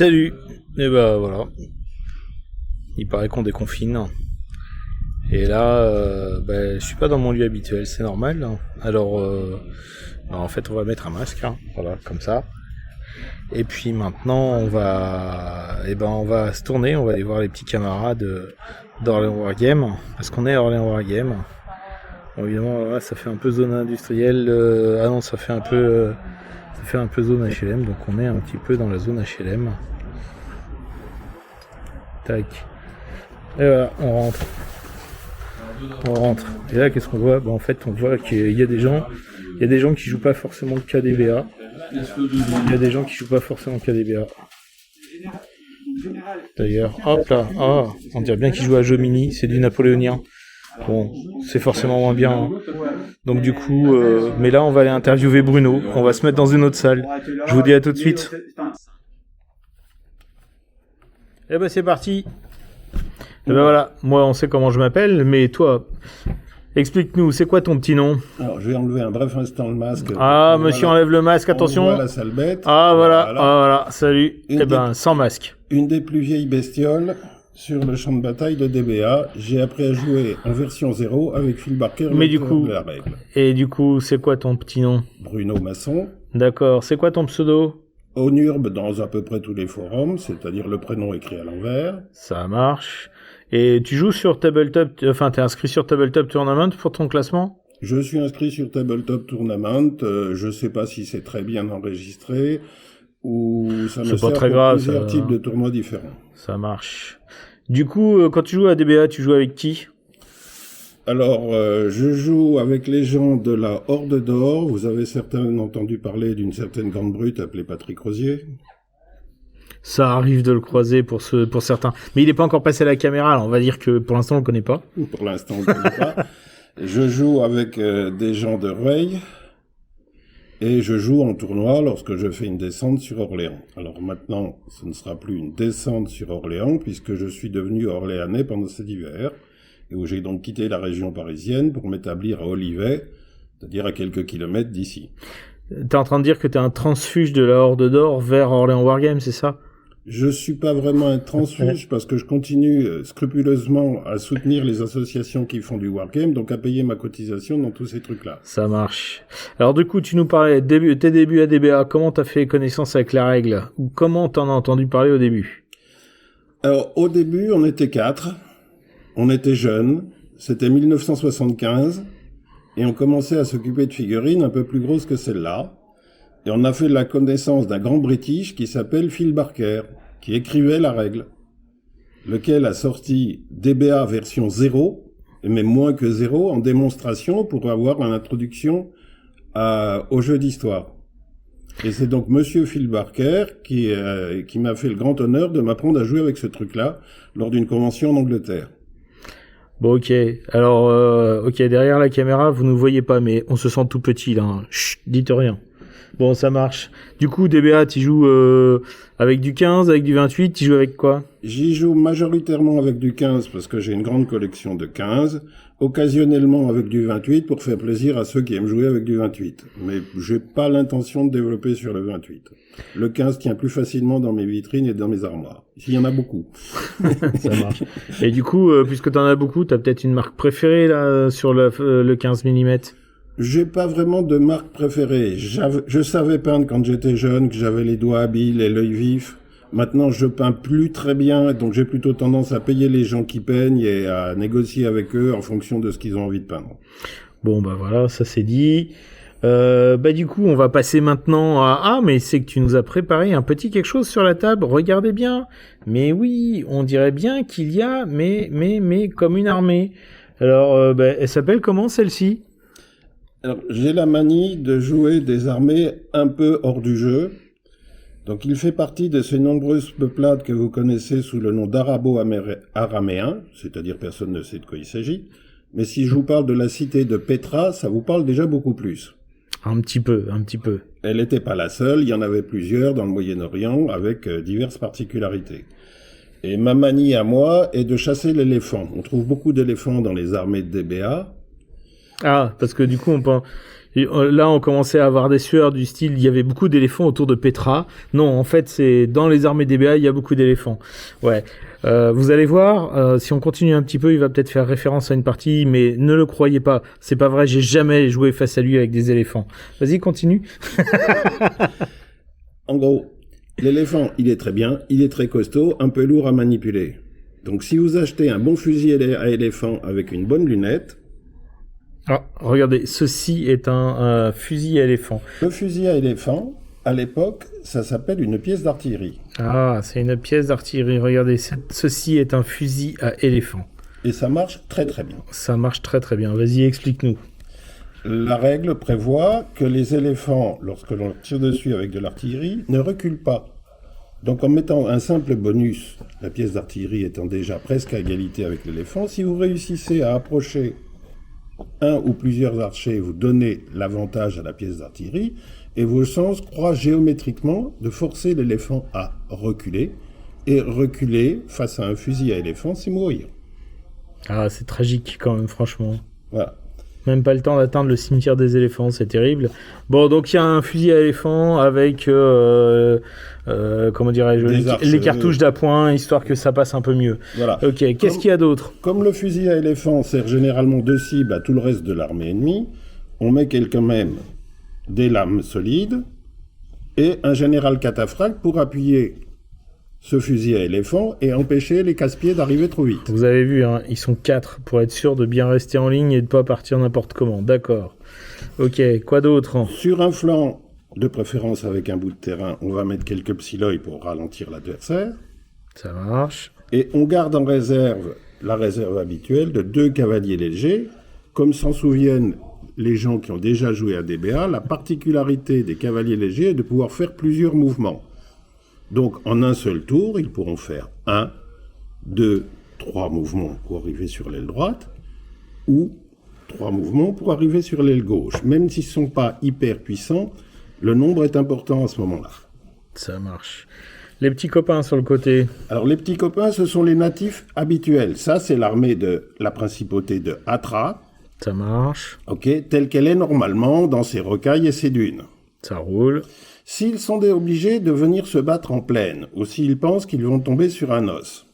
Salut. Et bah voilà. Il paraît qu'on déconfine. Et là, je suis pas dans mon lieu habituel, c'est normal. Alors, en fait, on va mettre un masque, voilà, comme ça. Et puis maintenant, on va se tourner, on va aller voir les petits camarades d'Orléans Wargame, parce qu'on est à Orléans Wargame. Bon, évidemment, là, ça fait un peu zone industrielle. Ça fait un peu zone HLM, donc on est un petit peu dans la zone HLM. Tac. Et voilà, on rentre. Et là, qu'est-ce qu'on voit ? En fait, on voit qu'il y a des gens qui jouent pas forcément le KDBA. D'ailleurs, hop là, on dirait bien qu'ils jouent à jeu mini, c'est du napoléonien. Bon, c'est forcément moins bien. Donc du coup, mais là, on va aller interviewer Bruno. On va se mettre dans une autre salle. Je vous dis à tout de suite. Eh ben, c'est parti. Et ben voilà, moi on sait comment je m'appelle, mais toi, explique-nous, c'est quoi ton petit nom ? Alors, je vais enlever un bref instant le masque. Monsieur enlève le masque, attention. On voit la sale bête. Voilà, salut. Sans masque. Une des plus vieilles bestioles sur le champ de bataille de DBA. J'ai appris à jouer en version 0 avec Phil Barker, de la règle. Et du coup, c'est quoi ton petit nom ? Bruno Masson. D'accord, c'est quoi ton pseudo ? Onurbe dans à peu près tous les forums, c'est-à-dire le prénom écrit à l'envers. Ça marche. Et tu joues sur Tabletop, t'es inscrit sur Tabletop Tournament pour ton classement ? Je suis inscrit sur Tabletop Tournament, je sais pas si c'est très bien enregistré, ou ça me sert pour plusieurs types de tournois différents. Ça marche. Du coup, quand tu joues à DBA, tu joues avec qui ? Alors, je joue avec les gens de la Horde d'Or. Vous avez certainement entendu parler d'une certaine grande brute appelée Patrick Rosier. Ça arrive de le croiser pour certains. Mais il n'est pas encore passé à la caméra, alors on va dire que pour l'instant on le connaît pas. Pour l'instant on le connaît pas. Je joue avec des gens de Rueil. Et je joue en tournoi lorsque je fais une descente sur Orléans. Alors maintenant, ce ne sera plus une descente sur Orléans, puisque je suis devenu orléanais pendant cet hiver, et où j'ai donc quitté la région parisienne pour m'établir à Olivet, c'est-à-dire à quelques kilomètres d'ici. T'es en train de dire que t'es un transfuge de la Horde d'Or vers Orléans Wargame, c'est ça ? Je suis pas vraiment un transfuge parce que je continue scrupuleusement à soutenir les associations qui font du Wargame, donc à payer ma cotisation dans tous ces trucs-là. Ça marche. Alors du coup, tu nous parlais de tes débuts à DBA. Comment t'as fait connaissance avec la règle ? Ou comment t'en as entendu parler au début ? Alors au début, on était 4. On était jeunes. C'était 1975. Et on commençait à s'occuper de figurines un peu plus grosses que celle-là. Et on a fait la connaissance d'un grand British qui s'appelle Phil Barker, qui écrivait la règle, lequel a sorti DBA version 0, et même moins que 0, en démonstration pour avoir une introduction au jeu d'histoire. Et c'est donc Monsieur Phil Barker qui m'a fait le grand honneur de m'apprendre à jouer avec ce truc-là lors d'une convention en Angleterre. Bon, ok. Alors, derrière la caméra, vous ne voyez pas, mais on se sent tout petit, là. Chut, dites rien. Bon, ça marche. Du coup, DBA, tu joues avec du 15, avec du 28, tu joues avec quoi ? J'y joue majoritairement avec du 15 parce que j'ai une grande collection de 15, occasionnellement avec du 28 pour faire plaisir à ceux qui aiment jouer avec du 28. Mais j'ai pas l'intention de développer sur le 28. Le 15 tient plus facilement dans mes vitrines et dans mes armoires. Il y en a beaucoup. Ça marche. Et du coup, puisque t'en as beaucoup, t'as peut-être une marque préférée là sur le 15 mm ? J'ai pas vraiment de marque préférée. Je savais peindre quand j'étais jeune, que j'avais les doigts habiles et l'œil vif. Maintenant, je peins plus très bien, donc j'ai plutôt tendance à payer les gens qui peignent et à négocier avec eux en fonction de ce qu'ils ont envie de peindre. Bon, bah voilà, ça c'est dit. Du coup, on va passer maintenant à... Ah, mais c'est que tu nous as préparé un petit quelque chose sur la table. Regardez bien. Mais oui, on dirait bien qu'il y a, mais comme une armée. Alors, elle s'appelle comment celle-ci ? Alors, j'ai la manie de jouer des armées un peu hors du jeu. Donc, il fait partie de ces nombreuses peuplades que vous connaissez sous le nom d'arabo-araméen, c'est-à-dire personne ne sait de quoi il s'agit. Mais si je vous parle de la cité de Petra, ça vous parle déjà beaucoup plus. Un petit peu. Elle n'était pas la seule, il y en avait plusieurs dans le Moyen-Orient avec diverses particularités. Et ma manie à moi est de chasser l'éléphant. On trouve beaucoup d'éléphants dans les armées de DBA. Ah, parce que du coup, là, on commençait à avoir des sueurs du style, il y avait beaucoup d'éléphants autour de Petra. Non, en fait, c'est dans les armées DBA, il y a beaucoup d'éléphants. Ouais. Vous allez voir, si on continue un petit peu, il va peut-être faire référence à une partie, mais ne le croyez pas. C'est pas vrai, j'ai jamais joué face à lui avec des éléphants. Vas-y, continue. En gros, l'éléphant, il est très bien, il est très costaud, un peu lourd à manipuler. Donc si vous achetez un bon fusil à éléphant avec une bonne lunette... Ah, regardez, ceci est un fusil à éléphant. Le fusil à éléphant, à l'époque, ça s'appelle une pièce d'artillerie. Ah, c'est une pièce d'artillerie. Regardez, ceci est un fusil à éléphant. Et ça marche très très bien. Ça marche très très bien. Vas-y, explique-nous. La règle prévoit que les éléphants, lorsque l'on tire dessus avec de l'artillerie, ne reculent pas. Donc en mettant un simple bonus, la pièce d'artillerie étant déjà presque à égalité avec l'éléphant, si vous réussissez à approcher un ou plusieurs archers, vous donnez l'avantage à la pièce d'artillerie, et vos chances croient géométriquement de forcer l'éléphant à reculer, et reculer face à un fusil à éléphant, c'est mourir. Ah, c'est tragique quand même, franchement. Voilà. Même pas le temps d'atteindre le cimetière des éléphants, c'est terrible. Bon, donc il y a un fusil à éléphant avec, comment dirais-je, les cartouches d'appoint, histoire que ça passe un peu mieux. Voilà. Ok, qu'est-ce qu'il y a d'autre? Comme le fusil à éléphant sert généralement de cible à tout le reste de l'armée ennemie, on met quand même des lames solides et un général cataphracte pour appuyer ce fusil à éléphant et empêcher les casse-pieds d'arriver trop vite. Vous avez vu, hein, ils sont 4 pour être sûr de bien rester en ligne et de pas partir n'importe comment. D'accord. Ok, quoi d'autre? Sur un flanc, de préférence avec un bout de terrain, on va mettre quelques psylloïs pour ralentir l'adversaire. Ça marche. Et on garde en réserve la réserve habituelle de 2 cavaliers légers. Comme s'en souviennent les gens qui ont déjà joué à DBA, la particularité des cavaliers légers est de pouvoir faire plusieurs mouvements. Donc, en un seul tour, ils pourront faire 1, 2, 3 mouvements pour arriver sur l'aile droite, ou 3 mouvements pour arriver sur l'aile gauche. Même s'ils ne sont pas hyper puissants, le nombre est important à ce moment-là. Ça marche. Les petits copains sur le côté. Alors, les petits copains, ce sont les natifs habituels. Ça, c'est l'armée de la principauté de Hatra. Ça marche. Ok, telle qu'elle est normalement dans ses rocailles et ses dunes. Ça roule. S'ils sont obligés de venir se battre en plaine, ou s'ils pensent qu'ils vont tomber sur un os,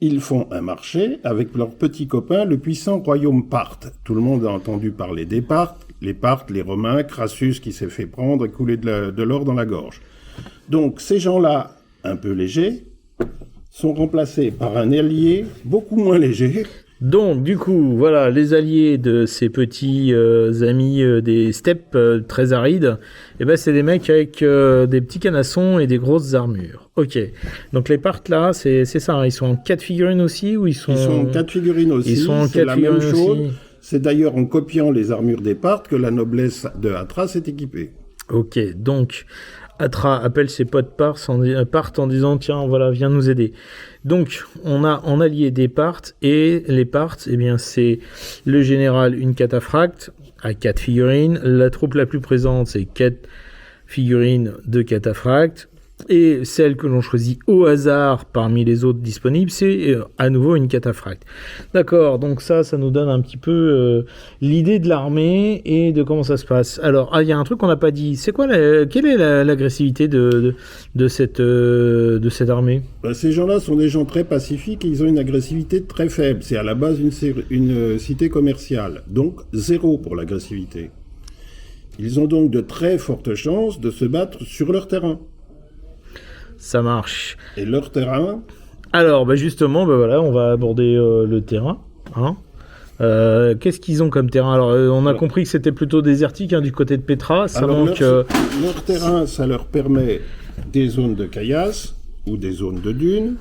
ils font un marché avec leurs petits copains, le puissant royaume Parthe. Tout le monde a entendu parler des Parthes, les Romains, Crassus qui s'est fait prendre et couler de l'or dans la gorge. Donc ces gens-là, un peu légers, sont remplacés par un allié beaucoup moins léger. Donc, du coup, voilà, les alliés de ces petits amis des steppes très arides, eh ben, c'est des mecs avec des petits canassons et des grosses armures. Ok. Donc, les parts là, c'est ça, hein, ils sont en 4 figurines aussi ou ils sont... Ils sont en 4 figurines aussi. Ils sont en 4 c'est la figurines même chose. aussi. C'est d'ailleurs en copiant les armures des parts que la noblesse de Hatra s'est équipée. Ok, donc... Hatra appelle ses potes Parthes en disant tiens voilà viens nous aider. Donc on a en allié des Parthes et les Parthes eh bien c'est le général une cataphracte à 4 figurines, la troupe la plus présente c'est 4 figurines de cataphracte et celle que l'on choisit au hasard parmi les autres disponibles c'est à nouveau une cataphracte. D'accord, donc ça nous donne un petit peu l'idée de l'armée et de comment ça se passe. Alors il y a un truc qu'on n'a pas dit, c'est quoi quelle est l'agressivité de cette armée? Ces gens-là sont des gens très pacifiques et ils ont une agressivité très faible. C'est à la base une cité commerciale, donc 0 pour l'agressivité. Ils ont donc de très fortes chances de se battre sur leur terrain. Ça marche. Et leur terrain? Alors, justement, voilà, on va aborder le terrain. Hein. Qu'est-ce qu'ils ont comme terrain? Alors, on a compris que c'était plutôt désertique du côté de Petra. Ça alors, manque, leur terrain, ça leur permet des zones de caillasse ou des zones de dunes.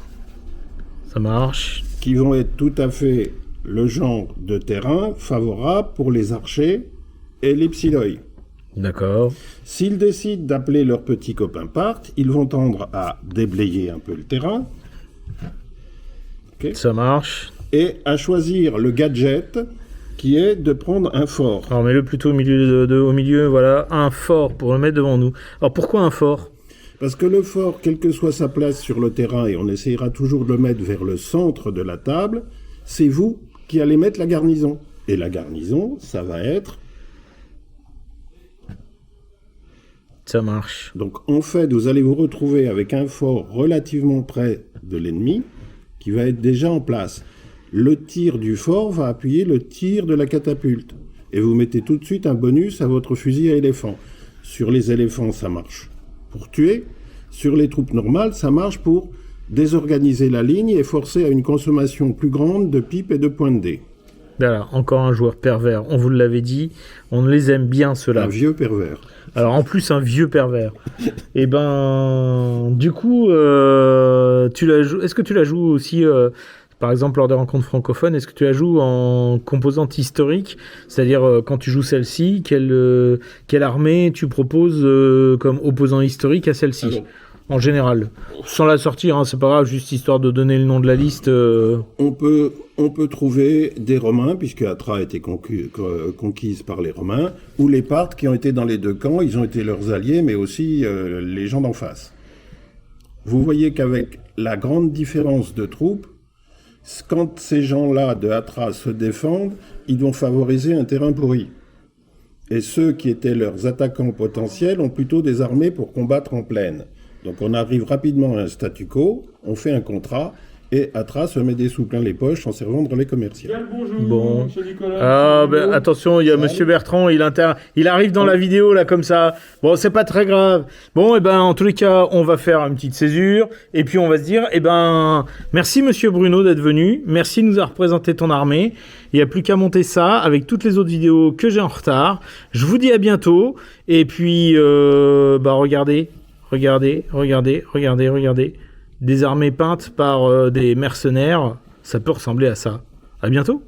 Ça marche. Qui vont être tout à fait le genre de terrain favorable pour les archers et les psylloïs. D'accord. S'ils décident d'appeler leurs petits copains Parthes, ils vont tendre à déblayer un peu le terrain. Okay. Ça marche. Et à choisir le gadget qui est de prendre un fort. Alors mets-le plutôt au milieu, voilà, un fort pour le mettre devant nous. Alors pourquoi un fort? Parce que le fort, quelle que soit sa place sur le terrain, et on essayera toujours de le mettre vers le centre de la table, c'est vous qui allez mettre la garnison. Et la garnison, ça va être... Ça marche. Donc en fait, vous allez vous retrouver avec un fort relativement près de l'ennemi qui va être déjà en place. Le tir du fort va appuyer le tir de la catapulte. Et vous mettez tout de suite un bonus à votre fusil à éléphant. Sur les éléphants, ça marche pour tuer. Sur les troupes normales, ça marche pour désorganiser la ligne et forcer à une consommation plus grande de pipes et de points de dés. Voilà, encore un joueur pervers. On vous l'avait dit, on les aime bien ceux-là. Un vieux pervers. Alors en plus un vieux pervers. Et ben, du coup, est-ce que tu la joues aussi, par exemple lors des rencontres francophones, est-ce que tu la joues en composante historique, c'est-à-dire quand tu joues celle-ci, quelle armée tu proposes comme opposant historique à celle-ci? Alors, en général, sans la sortir, hein, c'est pas grave, juste histoire de donner le nom de la liste. On peut trouver des Romains, puisque Atra a été conquise par les Romains, ou les Parthes qui ont été dans les deux camps, ils ont été leurs alliés, mais aussi les gens d'en face. Vous voyez qu'avec la grande différence de troupes, quand ces gens-là de Atra se défendent, ils vont favoriser un terrain pourri. Et ceux qui étaient leurs attaquants potentiels ont plutôt des armées pour combattre en plaine. Donc on arrive rapidement à un statu quo, on fait un contrat, et Atra se met des sous plein les poches en servant de relais commercial. Bon. Ah, ben, attention, il y a Monsieur Bertrand, il arrive dans la vidéo, là, comme ça. Bon, c'est pas très grave. Bon, et ben, en tous les cas, on va faire une petite césure, et puis on va se dire, eh ben, merci Monsieur Bruno d'être venu, merci de nous avoir représenté ton armée. Il n'y a plus qu'à monter ça avec toutes les autres vidéos que j'ai en retard. Je vous dis à bientôt, et puis, bah, regardez. Des armées peintes par des mercenaires, ça peut ressembler à ça. À bientôt.